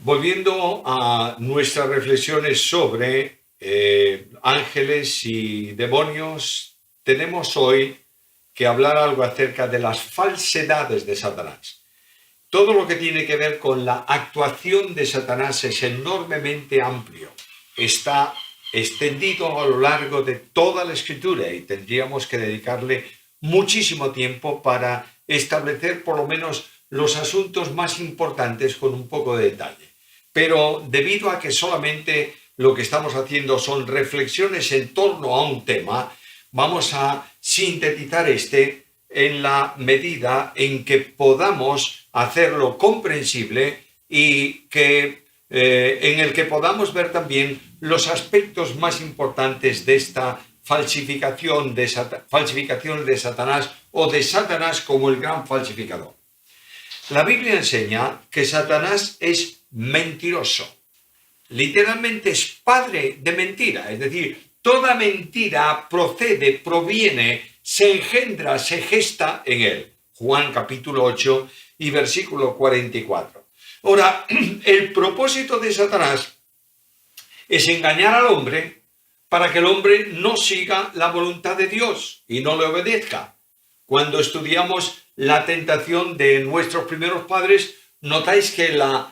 Volviendo a nuestras reflexiones sobre ángeles y demonios, tenemos hoy que hablar algo acerca de las falsedades de Satanás. Todo lo que tiene que ver con la actuación de Satanás es enormemente amplio. Está extendido a lo largo de toda la Escritura y tendríamos que dedicarle muchísimo tiempo para establecer por lo menos los asuntos más importantes con un poco de detalle. Pero debido a que solamente lo que estamos haciendo son reflexiones en torno a un tema, vamos a sintetizar en la medida en que podamos hacerlo comprensible y en el que podamos ver también los aspectos más importantes de esta falsificación de Satanás o de Satanás como el gran falsificador. La Biblia enseña que Satanás es mentiroso. Literalmente es padre de mentira, es decir, toda mentira proviene, se engendra, se gesta en él. Juan capítulo 8 y versículo 44. Ahora, el propósito de Satanás es engañar al hombre para que el hombre no siga la voluntad de Dios y no le obedezca. Cuando estudiamos la tentación de nuestros primeros padres, notáis que la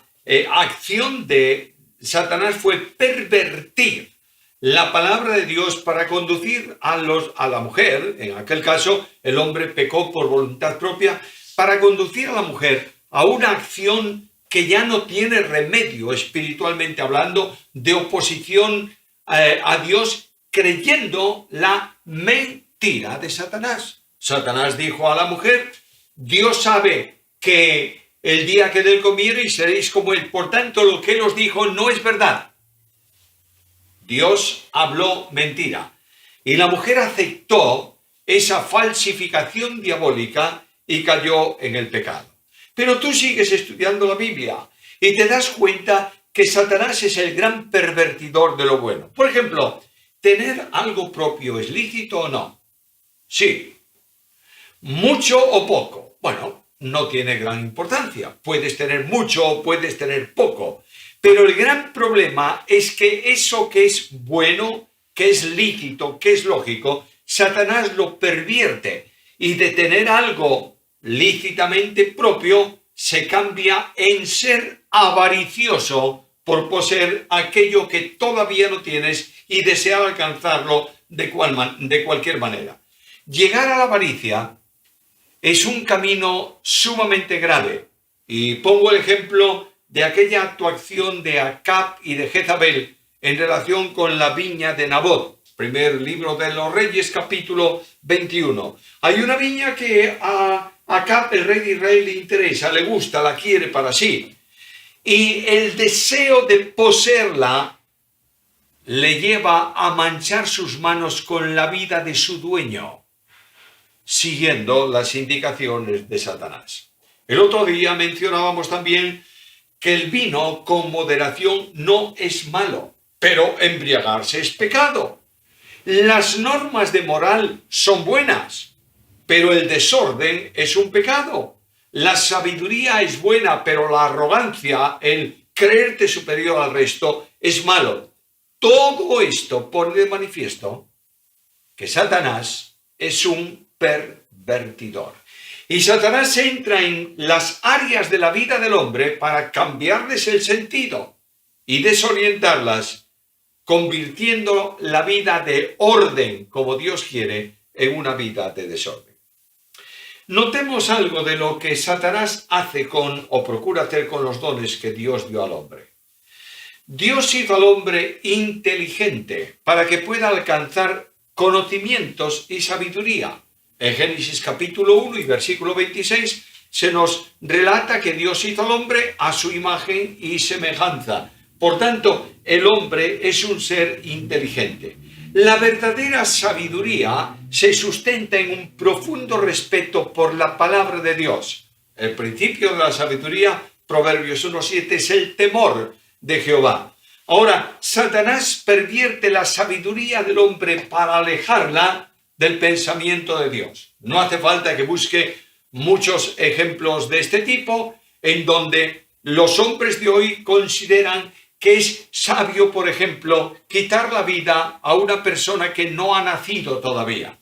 acción de Satanás fue pervertir la palabra de Dios para conducir a la mujer, en aquel caso el hombre pecó por voluntad propia, para conducir a la mujer a una acción que ya no tiene remedio espiritualmente hablando, de oposición a Dios, creyendo la mentira de Satanás. Satanás dijo a la mujer: Dios sabe que el día que de él comiereis seréis como él. Por tanto, lo que él os dijo no es verdad. Dios habló mentira. Y la mujer aceptó esa falsificación diabólica y cayó en el pecado. Pero tú sigues estudiando la Biblia y te das cuenta que Satanás es el gran pervertidor de lo bueno. Por ejemplo, ¿tener algo propio es lícito o no? Sí. ¿Mucho o poco? Bueno, no tiene gran importancia. Puedes tener mucho o puedes tener poco. Pero el gran problema es que eso que es bueno, que es lícito, que es lógico, Satanás lo pervierte. Y de tener algo lícitamente propio, se cambia en ser avaricioso por poseer aquello que todavía no tienes y desear alcanzarlo de cualquier manera. Llegar a la avaricia es un camino sumamente grave. Y pongo el ejemplo de aquella actuación de Acab y de Jezabel en relación con la viña de Nabot. Primer libro de los Reyes, capítulo 21. Hay una viña que a Acab, el rey de Israel, le interesa, le gusta, la quiere para sí. Y el deseo de poseerla le lleva a manchar sus manos con la vida de su dueño, siguiendo las indicaciones de Satanás. El otro día mencionábamos también que el vino con moderación no es malo, pero embriagarse es pecado. Las normas de moral son buenas, pero el desorden es un pecado. La sabiduría es buena, pero la arrogancia, el creerte superior al resto, es malo. Todo esto pone de manifiesto que Satanás es un pervertidor. Y Satanás entra en las áreas de la vida del hombre para cambiarles el sentido y desorientarlas, convirtiendo la vida de orden, como Dios quiere, en una vida de desorden. Notemos algo de lo que Satanás hace o procura hacer con los dones que Dios dio al hombre. Dios hizo al hombre inteligente para que pueda alcanzar conocimientos y sabiduría. En Génesis capítulo 1 y versículo 26 se nos relata que Dios hizo al hombre a su imagen y semejanza. Por tanto, el hombre es un ser inteligente. La verdadera sabiduría se sustenta en un profundo respeto por la palabra de Dios. El principio de la sabiduría, Proverbios 1:7, es el temor de Jehová. Ahora, Satanás pervierte la sabiduría del hombre para alejarla del pensamiento de Dios. No hace falta que busque muchos ejemplos de este tipo, en donde los hombres de hoy consideran que es sabio, por ejemplo, quitar la vida a una persona que no ha nacido todavía.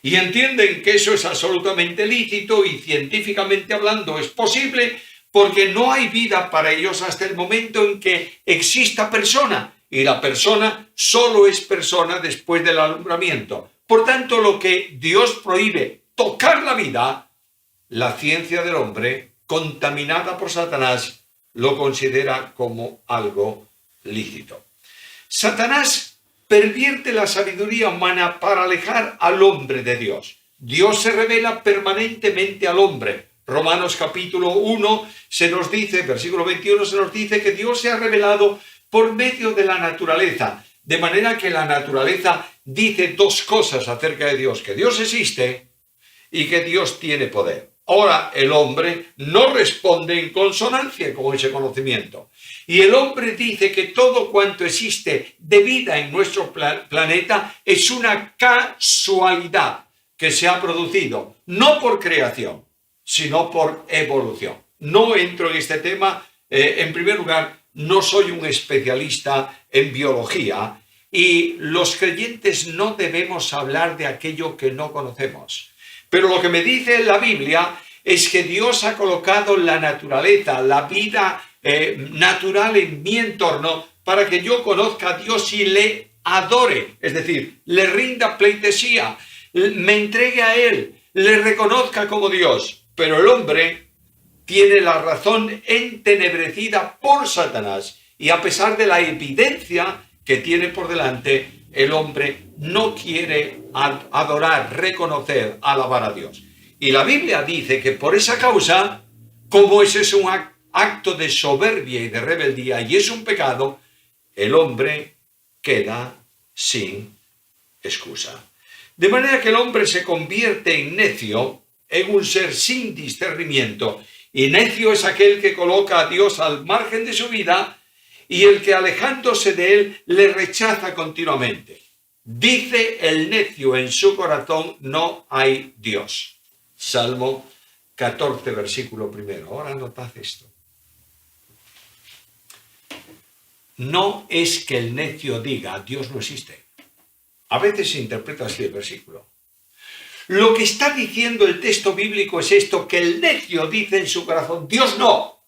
Y entienden que eso es absolutamente lícito y científicamente hablando es posible porque no hay vida para ellos hasta el momento en que exista persona. Y la persona solo es persona después del alumbramiento. Por tanto, lo que Dios prohíbe, tocar la vida, la ciencia del hombre, contaminada por Satanás, lo considera como algo lícito. Satanás pervierte la sabiduría humana para alejar al hombre de Dios. Dios se revela permanentemente al hombre. Romanos capítulo 1 se nos dice, versículo 21 se nos dice que Dios se ha revelado por medio de la naturaleza, de manera que la naturaleza dice dos cosas acerca de Dios, que Dios existe y que Dios tiene poder. Ahora el hombre no responde en consonancia con ese conocimiento. Y el hombre dice que todo cuanto existe de vida en nuestro planeta es una casualidad que se ha producido, no por creación, sino por evolución. No entro en este tema. En primer lugar, no soy un especialista en biología y los creyentes no debemos hablar de aquello que no conocemos. Pero lo que me dice la Biblia es que Dios ha colocado la naturaleza, la vida natural en mi entorno para que yo conozca a Dios y le adore, es decir, le rinda pleitesía, me entregue a Él, le reconozca como Dios. Pero el hombre tiene la razón entenebrecida por Satanás y a pesar de la evidencia que tiene por delante, el hombre no quiere adorar, reconocer, alabar a Dios. Y la Biblia dice que por esa causa, como ese es un acto de soberbia y de rebeldía y es un pecado, el hombre queda sin excusa. De manera que el hombre se convierte en necio, en un ser sin discernimiento, y necio es aquel que coloca a Dios al margen de su vida y el que alejándose de él le rechaza continuamente. Dice el necio en su corazón, no hay Dios. Salmo 14, versículo 1. Ahora notad esto. No es que el necio diga, Dios no existe. A veces se interpreta así el versículo. Lo que está diciendo el texto bíblico es esto, que el necio dice en su corazón, Dios no.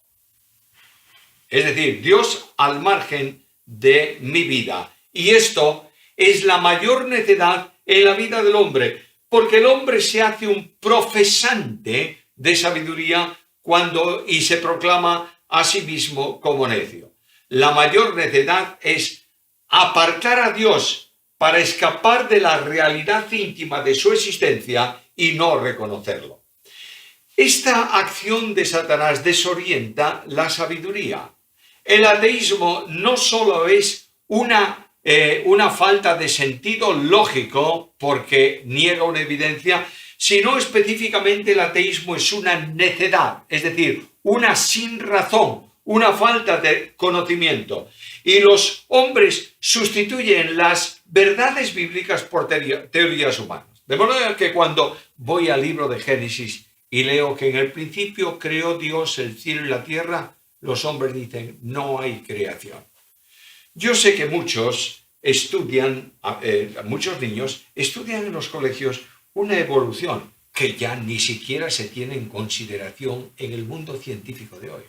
Es decir, Dios al margen de mi vida. Y esto es la mayor necedad en la vida del hombre, porque el hombre se hace un profesante de sabiduría y se proclama a sí mismo como necio. La mayor necedad es apartar a Dios para escapar de la realidad íntima de su existencia y no reconocerlo. Esta acción de Satanás desorienta la sabiduría. El ateísmo no solo es una falta de sentido lógico porque niega una evidencia, sino específicamente el ateísmo es una necedad, es decir, una sin razón, una falta de conocimiento. Y los hombres sustituyen las verdades bíblicas por teorías humanas. De manera que cuando voy al libro de Génesis y leo que en el principio creó Dios el cielo y la tierra, los hombres dicen, no hay creación. Yo sé que muchos niños estudian en los colegios una evolución que ya ni siquiera se tiene en consideración en el mundo científico de hoy.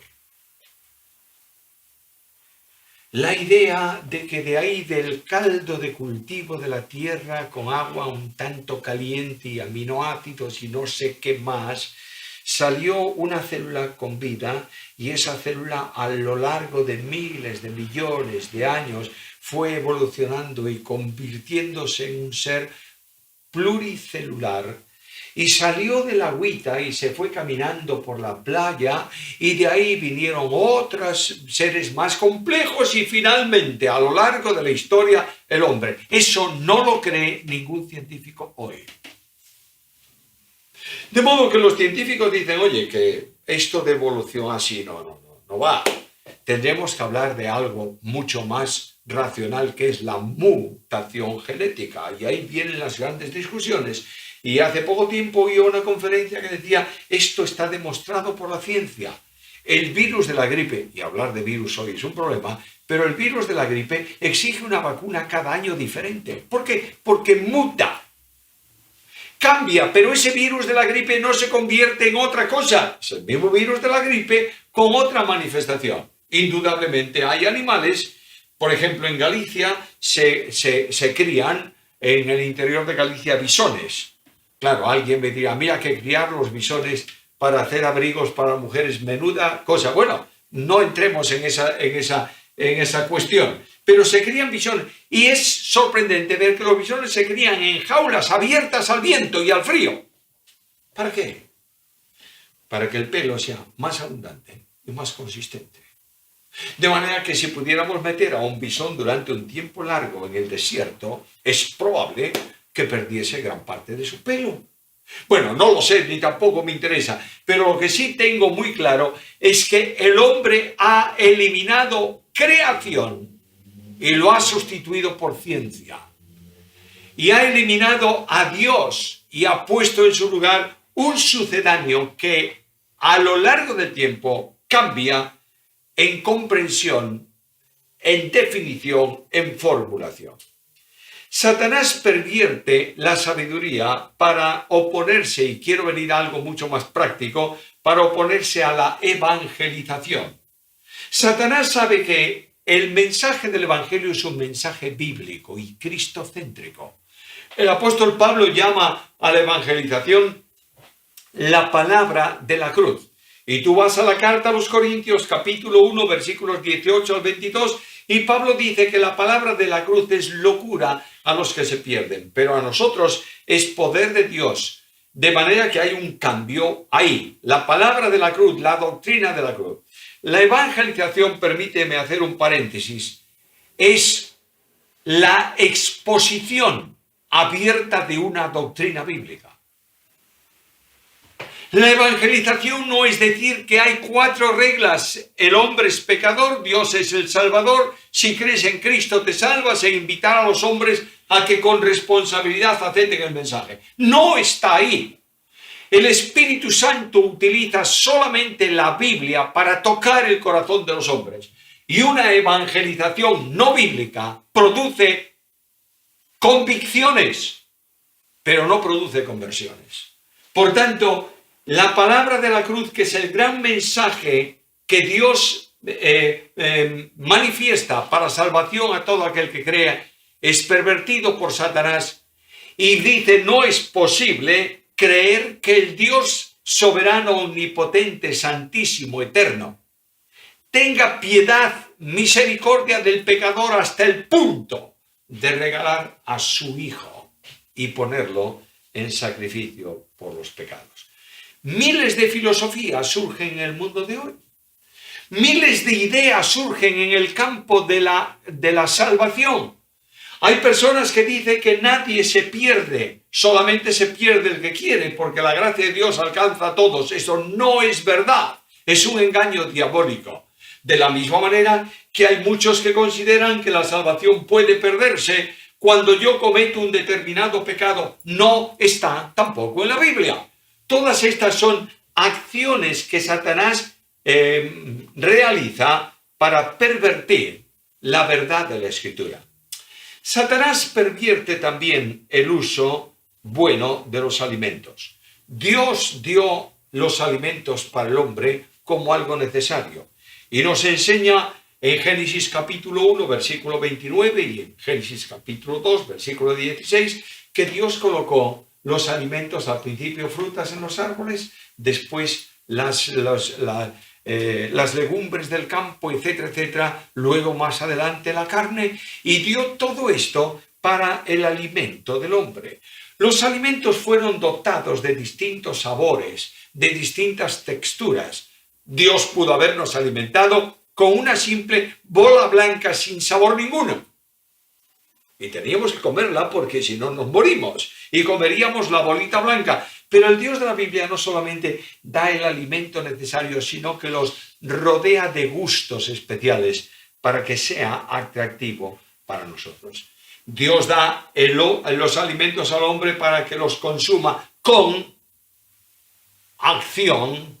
La idea de que de ahí del caldo de cultivo de la tierra con agua un tanto caliente y aminoácidos y no sé qué más, salió una célula con vida y esa célula a lo largo de miles de millones de años fue evolucionando y convirtiéndose en un ser pluricelular. Y salió de la agüita y se fue caminando por la playa y de ahí vinieron otros seres más complejos y finalmente a lo largo de la historia el hombre. Eso no lo cree ningún científico hoy. De modo que los científicos dicen, oye, que esto de evolución así no va. Tendremos que hablar de algo mucho más racional que es la mutación genética y ahí vienen las grandes discusiones. Y hace poco tiempo oí una conferencia que decía, esto está demostrado por la ciencia. el virus de la gripe, y hablar de virus hoy es un problema, pero el virus de la gripe exige una vacuna cada año diferente. ¿Por qué? Porque muta. Cambia, pero ese virus de la gripe no se convierte en otra cosa. Es el mismo virus de la gripe con otra manifestación. Indudablemente hay animales, por ejemplo en Galicia se crían en el interior de Galicia bisones. Claro, alguien me dirá, mira que criar los bisones para hacer abrigos para mujeres, menuda cosa. Bueno, no entremos en esa cuestión. Pero se crían bisones y es sorprendente ver que los bisones se crían en jaulas abiertas al viento y al frío. ¿Para qué? Para que el pelo sea más abundante y más consistente. De manera que si pudiéramos meter a un bisón durante un tiempo largo en el desierto, es probable que perdiese gran parte de su pelo. Bueno, no lo sé, ni tampoco me interesa, pero lo que sí tengo muy claro es que el hombre ha eliminado creación y lo ha sustituido por ciencia. Y ha eliminado a Dios y ha puesto en su lugar un sucedáneo que a lo largo del tiempo cambia en comprensión, en definición, en formulación. Satanás pervierte la sabiduría para oponerse, y quiero venir a algo mucho más práctico, para oponerse a la evangelización. Satanás sabe que el mensaje del Evangelio es un mensaje bíblico y cristocéntrico. El apóstol Pablo llama a la evangelización la palabra de la cruz. Y tú vas a la carta a los Corintios, capítulo 1, versículos 18 al 22, y Pablo dice que la palabra de la cruz es locura a los que se pierden, pero a nosotros es poder de Dios. De manera que hay un cambio ahí. La palabra de la cruz, la doctrina de la cruz. La evangelización, permíteme hacer un paréntesis, es la exposición abierta de una doctrina bíblica. La evangelización no es decir que hay 4 reglas. El hombre es pecador, Dios es el Salvador, si crees en Cristo te salvas, e invitar a los hombres a que con responsabilidad acepten el mensaje. No está ahí. El Espíritu Santo utiliza solamente la Biblia para tocar el corazón de los hombres. Y una evangelización no bíblica produce convicciones, pero no produce conversiones. Por tanto, la palabra de la cruz, que es el gran mensaje que Dios manifiesta para salvación a todo aquel que crea, es pervertido por Satanás y dice: no es posible creer que el Dios soberano, omnipotente, santísimo, eterno, tenga piedad, misericordia del pecador hasta el punto de regalar a su Hijo y ponerlo en sacrificio por los pecados. Miles de filosofías surgen en el mundo de hoy. Miles de ideas surgen en el campo de la salvación. Hay personas que dicen que nadie se pierde, solamente se pierde el que quiere, porque la gracia de Dios alcanza a todos. Eso no es verdad, es un engaño diabólico. De la misma manera que hay muchos que consideran que la salvación puede perderse cuando yo cometo un determinado pecado. No está tampoco en la Biblia. Todas estas son acciones que Satanás realiza para pervertir la verdad de la Escritura. Satanás pervierte también el uso bueno de los alimentos. Dios dio los alimentos para el hombre como algo necesario y nos enseña en Génesis capítulo 1, versículo 29 y en Génesis capítulo 2, versículo 16, que Dios colocó los alimentos, al principio frutas en los árboles, después las legumbres del campo, etcétera, etcétera, luego más adelante la carne, y dio todo esto para el alimento del hombre. Los alimentos fueron dotados de distintos sabores, de distintas texturas. Dios pudo habernos alimentado con una simple bola blanca sin sabor ninguno. Y teníamos que comerla porque si no nos morimos. Y comeríamos la bolita blanca. Pero el Dios de la Biblia no solamente da el alimento necesario, sino que los rodea de gustos especiales para que sea atractivo para nosotros. Dios da los alimentos al hombre para que los consuma con acción,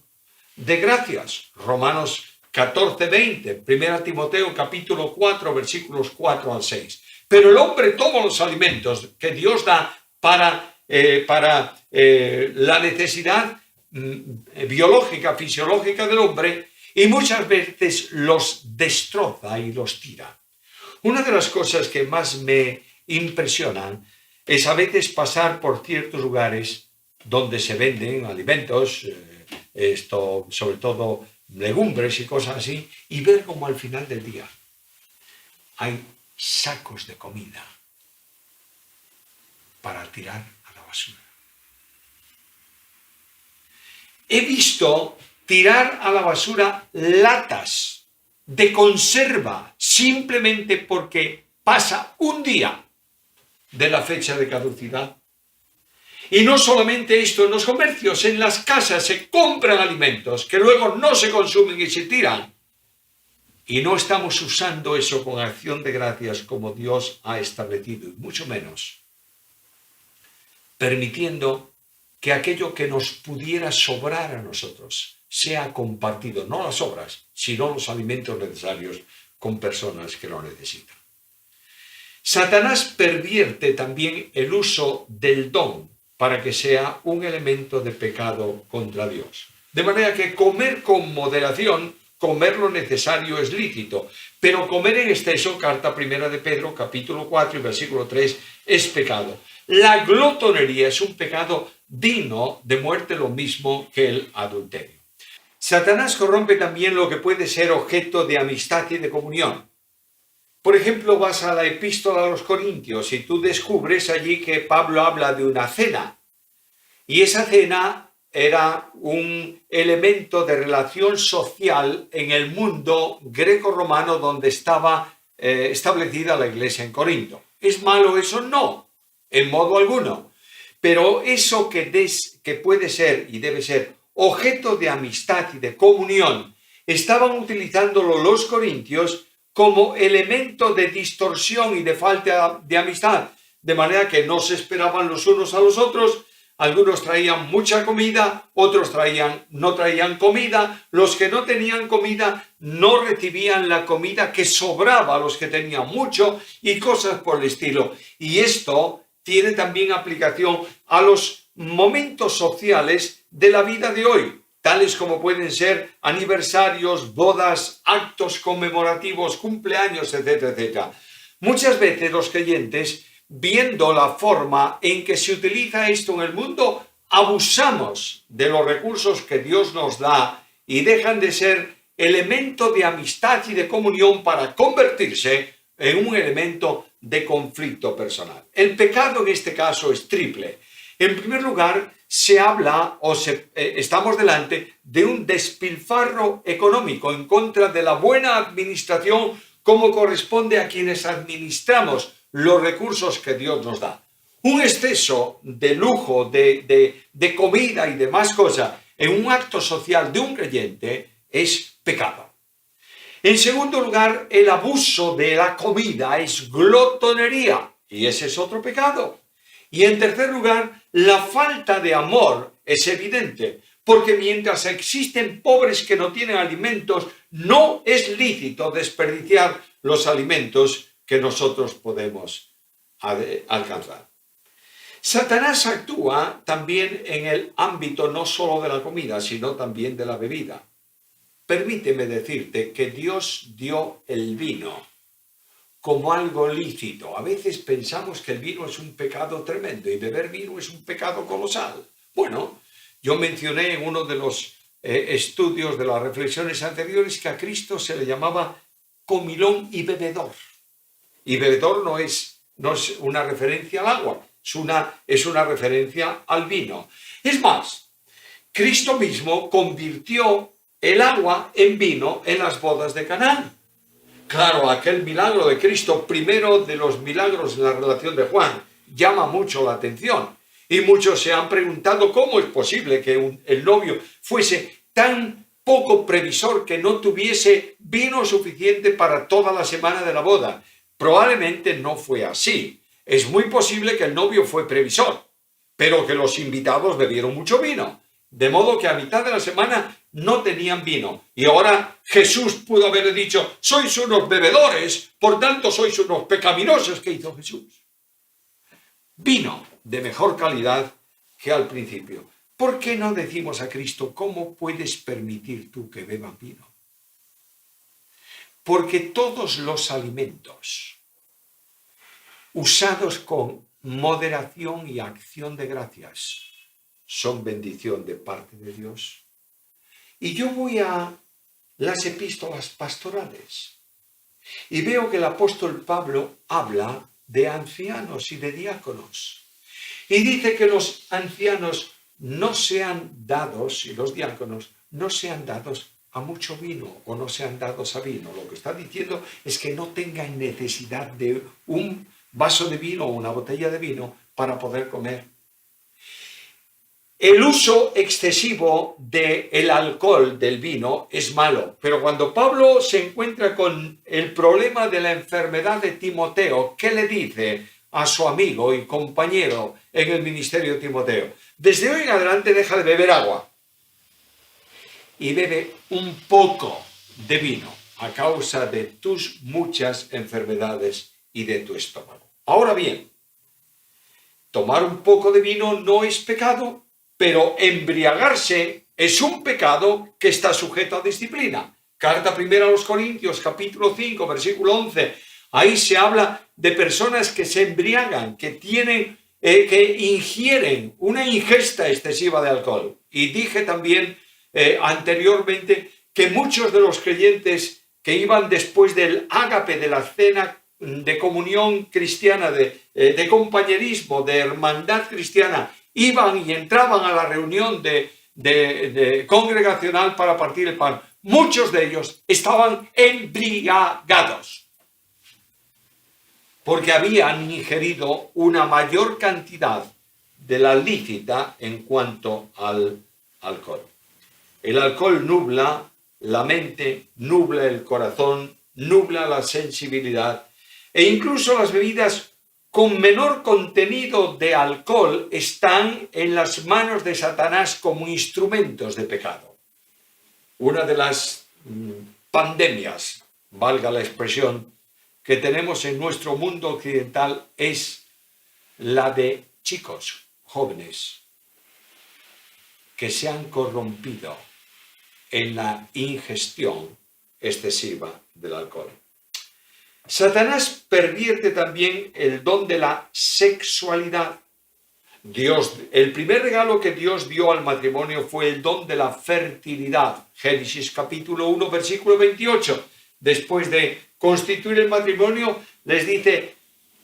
de gracias. Romanos 14:20, 1 Timoteo capítulo 4, versículos 4 al 6. Pero el hombre todos los alimentos que Dios da para la necesidad biológica, fisiológica del hombre, y muchas veces los destroza y los tira. Una de las cosas que más me impresionan es a veces pasar por ciertos lugares donde se venden alimentos, sobre todo legumbres y cosas así, y ver como al final del día hay sacos de comida para tirar a la basura. He visto tirar a la basura latas de conserva simplemente porque pasa un día de la fecha de caducidad. Y no solamente esto, en los comercios, en las casas se compran alimentos que luego no se consumen y se tiran. Y no estamos usando eso con acción de gracias como Dios ha establecido, y mucho menos permitiendo que aquello que nos pudiera sobrar a nosotros sea compartido, no las obras, sino los alimentos necesarios con personas que lo necesitan. Satanás pervierte también el uso del don para que sea un elemento de pecado contra Dios. De manera que comer con moderación, comer lo necesario es lícito, pero comer en exceso, carta primera de Pedro, capítulo 4 y versículo 3, es pecado. La glotonería es un pecado digno de muerte, lo mismo que el adulterio. Satanás corrompe también lo que puede ser objeto de amistad y de comunión. Por ejemplo, vas a la epístola a los Corintios y tú descubres allí que Pablo habla de una cena. Y esa cena era un elemento de relación social en el mundo greco-romano donde estaba establecida la iglesia en Corinto. ¿Es malo eso? No, en modo alguno. Pero eso que puede ser y debe ser objeto de amistad y de comunión, estaban utilizándolo los corintios como elemento de distorsión y de falta de amistad, de manera que no se esperaban los unos a los otros. Algunos traían mucha comida, otros no traían comida. Los que no tenían comida no recibían la comida que sobraba a los que tenían mucho y cosas por el estilo. Y esto tiene también aplicación a los momentos sociales de la vida de hoy, tales como pueden ser aniversarios, bodas, actos conmemorativos, cumpleaños, etcétera, etcétera. Muchas veces los creyentes, viendo la forma en que se utiliza esto en el mundo, abusamos de los recursos que Dios nos da y dejan de ser elemento de amistad y de comunión para convertirse en un elemento de conflicto personal. El pecado en este caso es triple. En primer lugar, se habla estamos delante de un despilfarro económico en contra de la buena administración como corresponde a quienes administramos los recursos que Dios nos da. Un exceso de lujo, de comida y demás cosas en un acto social de un creyente es pecado. En segundo lugar, el abuso de la comida es glotonería y ese es otro pecado. Y en tercer lugar, la falta de amor es evidente, porque mientras existen pobres que no tienen alimentos, no es lícito desperdiciar los alimentos que nosotros podemos alcanzar. Satanás actúa también en el ámbito no solo de la comida, sino también de la bebida. Permíteme decirte que Dios dio el vino como algo lícito. A veces pensamos que el vino es un pecado tremendo y beber vino es un pecado colosal. Bueno, yo mencioné en uno de los estudios de las reflexiones anteriores que a Cristo se le llamaba comilón y bebedor. Y bebedor no es una referencia al agua, es una referencia al vino. Es más, Cristo mismo convirtió el agua en vino en las bodas de Caná. Claro, aquel milagro de Cristo, primero de los milagros en la relación de Juan, llama mucho la atención. Y muchos se han preguntado cómo es posible que el novio fuese tan poco previsor que no tuviese vino suficiente para toda la semana de la boda. Probablemente no fue así. Es muy posible que el novio fue previsor, pero que los invitados bebieron mucho vino. De modo que a mitad de la semana no tenían vino. Y ahora Jesús pudo haberle dicho, sois unos bebedores, por tanto sois unos pecaminosos. ¿Qué hizo Jesús? Vino de mejor calidad que al principio. ¿Por qué no decimos a Cristo, cómo puedes permitir tú que beban vino? Porque todos los alimentos usados con moderación y acción de gracias son bendición de parte de Dios. Y yo voy a las epístolas pastorales y veo que el apóstol Pablo habla de ancianos y de diáconos. Y dice que los ancianos no sean dados, y los diáconos no sean dados a mucho vino o no sean dados a vino. Lo que está diciendo es que no tengan necesidad de un vaso de vino o una botella de vino para poder comer. El uso excesivo del alcohol, del vino, es malo, pero cuando Pablo se encuentra con el problema de la enfermedad de Timoteo, ¿qué le dice a su amigo y compañero en el ministerio Timoteo? Desde hoy en adelante deja de beber agua y bebe un poco de vino a causa de tus muchas enfermedades y de tu estómago. Ahora bien, tomar un poco de vino no es pecado, pero embriagarse es un pecado que está sujeto a disciplina. Carta primera a los Corintios, capítulo 5, versículo 11. Ahí se habla de personas que se embriagan, que ingieren una ingesta excesiva de alcohol. Y dije también anteriormente que muchos de los creyentes que iban después del ágape, de la cena de comunión cristiana, de compañerismo, de hermandad cristiana, iban y entraban a la reunión de congregacional para partir el pan. Muchos de ellos estaban embriagados porque habían ingerido una mayor cantidad de la lícita en cuanto al alcohol. El alcohol nubla la mente, nubla el corazón, nubla la sensibilidad, e incluso las bebidas con menor contenido de alcohol están en las manos de Satanás como instrumentos de pecado. Una de las pandemias, valga la expresión, que tenemos en nuestro mundo occidental es la de chicos jóvenes que se han corrompido en la ingestión excesiva del alcohol. Satanás pervierte también el don de la sexualidad. El primer regalo que Dios dio al matrimonio fue el don de la fertilidad. Génesis capítulo 1, versículo 28. Después de constituir el matrimonio, les dice,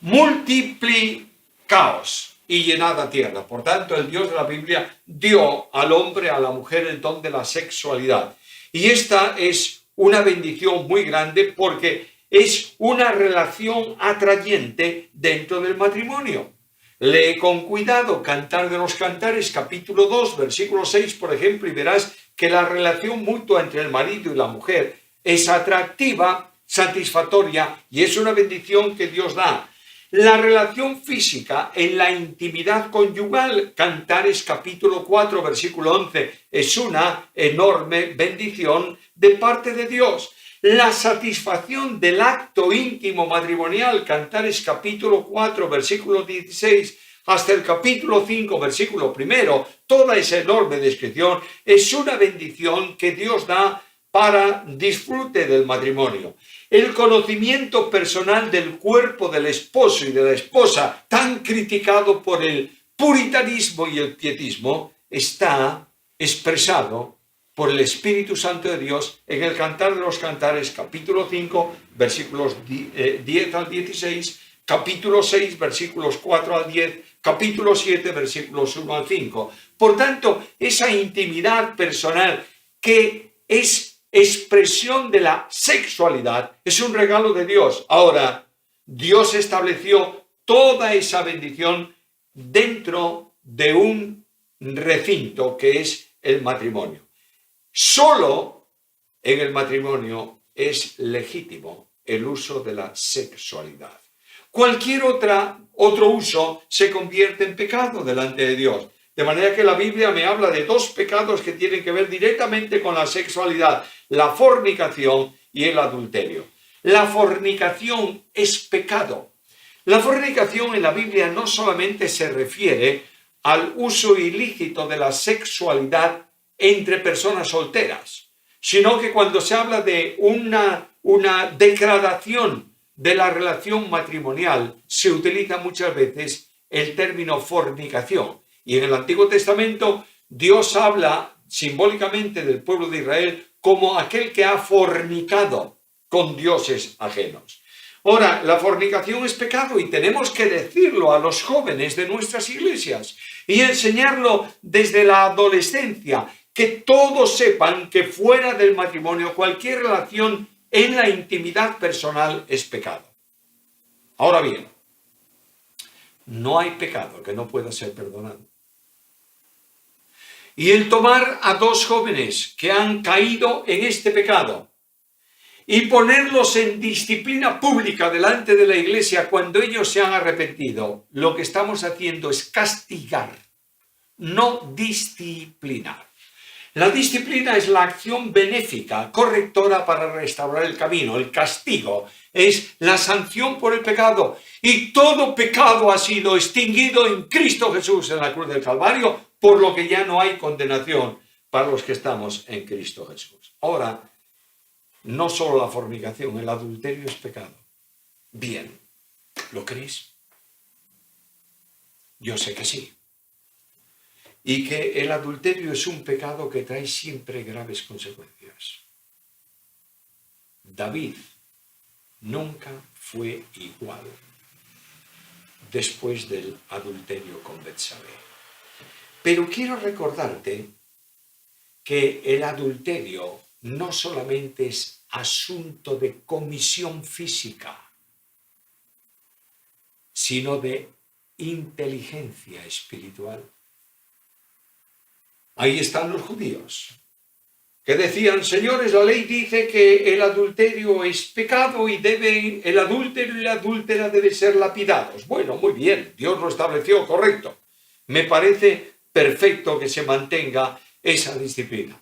multiplicaos y llenad la tierra. Por tanto, el Dios de la Biblia dio al hombre, a la mujer, el don de la sexualidad. Y esta es una bendición muy grande porque es una relación atrayente dentro del matrimonio. Lee con cuidado Cantar de los Cantares, capítulo 2, versículo 6, por ejemplo, y verás que la relación mutua entre el marido y la mujer es atractiva, satisfactoria y es una bendición que Dios da. La relación física en la intimidad conyugal, Cantares capítulo 4, versículo 11, es una enorme bendición de parte de Dios. La satisfacción del acto íntimo matrimonial, Cantares capítulo 4, versículo 16, hasta el capítulo 5, versículo 1, toda esa enorme descripción es una bendición que Dios da para disfrute del matrimonio. El conocimiento personal del cuerpo del esposo y de la esposa, tan criticado por el puritanismo y el pietismo, está expresado por el Espíritu Santo de Dios en el Cantar de los Cantares, capítulo 5, versículos 10 al 16, capítulo 6, versículos 4 al 10, capítulo 7, versículos 1 al 5. Por tanto, esa intimidad personal que es expresión de la sexualidad es un regalo de Dios. Ahora, Dios estableció toda esa bendición dentro de un recinto que es el matrimonio. Solo en el matrimonio es legítimo el uso de la sexualidad. Cualquier otro uso se convierte en pecado delante de Dios. De manera que la Biblia me habla de dos pecados que tienen que ver directamente con la sexualidad, la fornicación y el adulterio. La fornicación es pecado. La fornicación en la Biblia no solamente se refiere al uso ilícito de la sexualidad entre personas solteras, sino que cuando se habla de una degradación de la relación matrimonial, se utiliza muchas veces el término fornicación. Y en el Antiguo Testamento, Dios habla simbólicamente del pueblo de Israel como aquel que ha fornicado con dioses ajenos. Ahora, la fornicación es pecado y tenemos que decirlo a los jóvenes de nuestras iglesias y enseñarlo desde la adolescencia, que todos sepan que fuera del matrimonio cualquier relación en la intimidad personal es pecado. Ahora bien, no hay pecado que no pueda ser perdonado. Y el tomar a dos jóvenes que han caído en este pecado y ponerlos en disciplina pública delante de la iglesia cuando ellos se han arrepentido, lo que estamos haciendo es castigar, no disciplinar. La disciplina es la acción benéfica, correctora para restaurar el camino. El castigo es la sanción por el pecado. Y todo pecado ha sido extinguido en Cristo Jesús en la cruz del Calvario, por lo que ya no hay condenación para los que estamos en Cristo Jesús. Ahora, no solo la fornicación, el adulterio es pecado. Bien, ¿lo creéis? Yo sé que sí. Y que el adulterio es un pecado que trae siempre graves consecuencias. David nunca fue igual después del adulterio con Betsabé. Pero quiero recordarte que el adulterio no solamente es asunto de comisión física, sino de inteligencia espiritual. Ahí están los judíos, que decían, señores, la ley dice que el adulterio es pecado y el adúltero y la adúltera deben ser lapidados. Bueno, muy bien, Dios lo estableció, correcto. Me parece perfecto que se mantenga esa disciplina.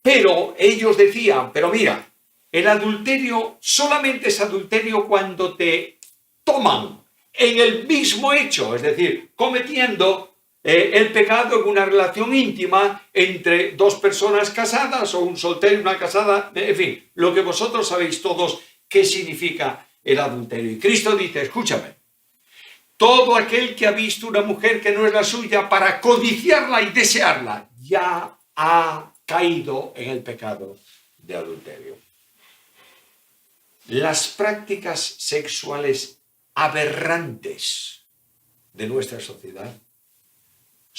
Pero ellos decían, pero mira, el adulterio solamente es adulterio cuando te toman en el mismo hecho, es decir, cometiendo el pecado en una relación íntima entre dos personas casadas o un soltero y una casada, en fin, lo que vosotros sabéis todos qué significa el adulterio. Y Cristo dice, escúchame, todo aquel que ha visto una mujer que no es la suya para codiciarla y desearla, ya ha caído en el pecado de adulterio. Las prácticas sexuales aberrantes de nuestra sociedad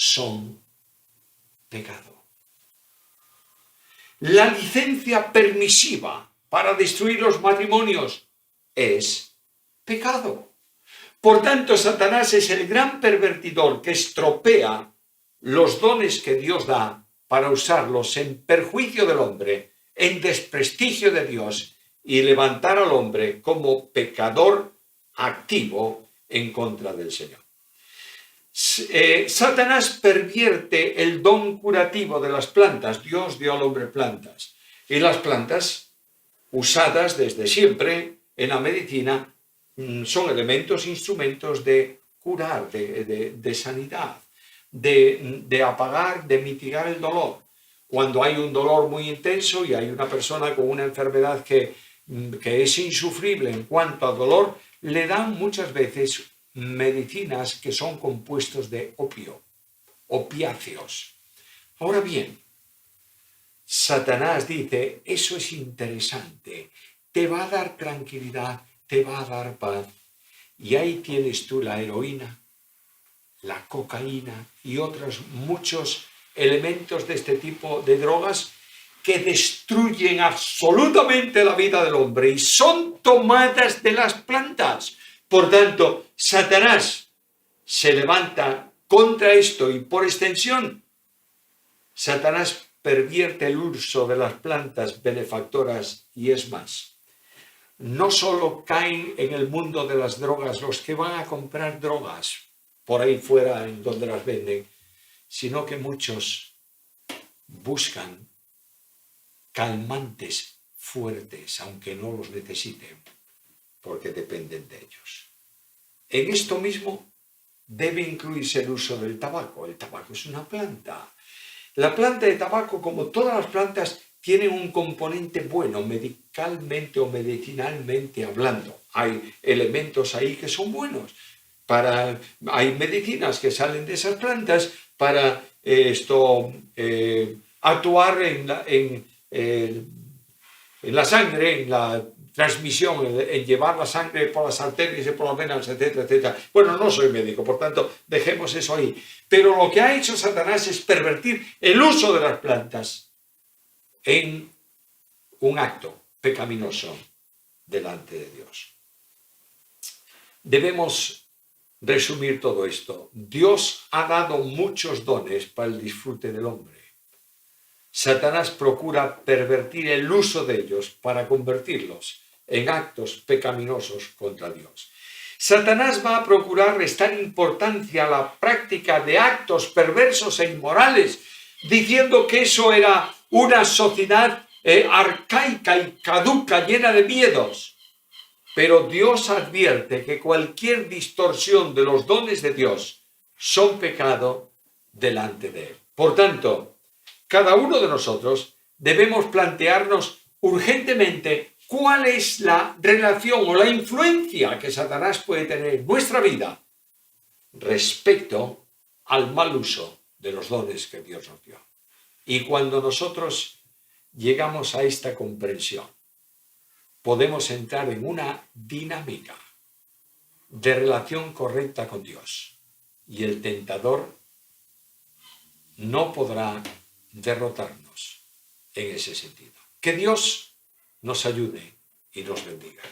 son pecado. La licencia permisiva para destruir los matrimonios es pecado. Por tanto, Satanás es el gran pervertidor que estropea los dones que Dios da para usarlos en perjuicio del hombre, en desprestigio de Dios y levantar al hombre como pecador activo en contra del Señor. Satanás pervierte el don curativo de las plantas. Dios dio al hombre plantas. Y las plantas, usadas desde siempre en la medicina, son elementos, instrumentos de curar, de sanidad, de apagar, de mitigar el dolor. Cuando hay un dolor muy intenso y hay una persona con una enfermedad que es insufrible en cuanto al dolor, le dan muchas veces medicinas que son compuestos de opio, opiáceos. Ahora bien, Satanás dice, eso es interesante, te va a dar tranquilidad, te va a dar paz. Y ahí tienes tú la heroína, la cocaína y otros muchos elementos de este tipo de drogas que destruyen absolutamente la vida del hombre y son tomadas de las plantas. Por tanto, Satanás se levanta contra esto y por extensión, Satanás pervierte el uso de las plantas benefactoras y es más. No solo caen en el mundo de las drogas los que van a comprar drogas por ahí fuera en donde las venden, sino que muchos buscan calmantes fuertes, aunque no los necesiten, porque dependen de ellos. En esto mismo debe incluirse el uso del tabaco. El tabaco es una planta. La planta de tabaco, como todas las plantas, tiene un componente bueno, medicalmente o medicinalmente hablando. Hay elementos ahí que son buenos. Hay medicinas que salen de esas plantas para actuar en la sangre, en la transmisión, en llevar la sangre por las arterias y por las venas, etcétera, etcétera. Bueno, no soy médico, por tanto, dejemos eso ahí. Pero lo que ha hecho Satanás es pervertir el uso de las plantas en un acto pecaminoso delante de Dios. Debemos resumir todo esto. Dios ha dado muchos dones para el disfrute del hombre. Satanás procura pervertir el uso de ellos para convertirlos en actos pecaminosos contra Dios. Satanás va a procurar restar importancia a la práctica de actos perversos e inmorales, diciendo que eso era una sociedad arcaica y caduca, llena de miedos. Pero Dios advierte que cualquier distorsión de los dones de Dios son pecado delante de Él. Por tanto, cada uno de nosotros debemos plantearnos urgentemente cuál es la relación o la influencia que Satanás puede tener en nuestra vida respecto al mal uso de los dones que Dios nos dio. Y cuando nosotros llegamos a esta comprensión, podemos entrar en una dinámica de relación correcta con Dios. Y el tentador no podrá derrotarnos en ese sentido. Que Dios nos ayude y nos bendiga.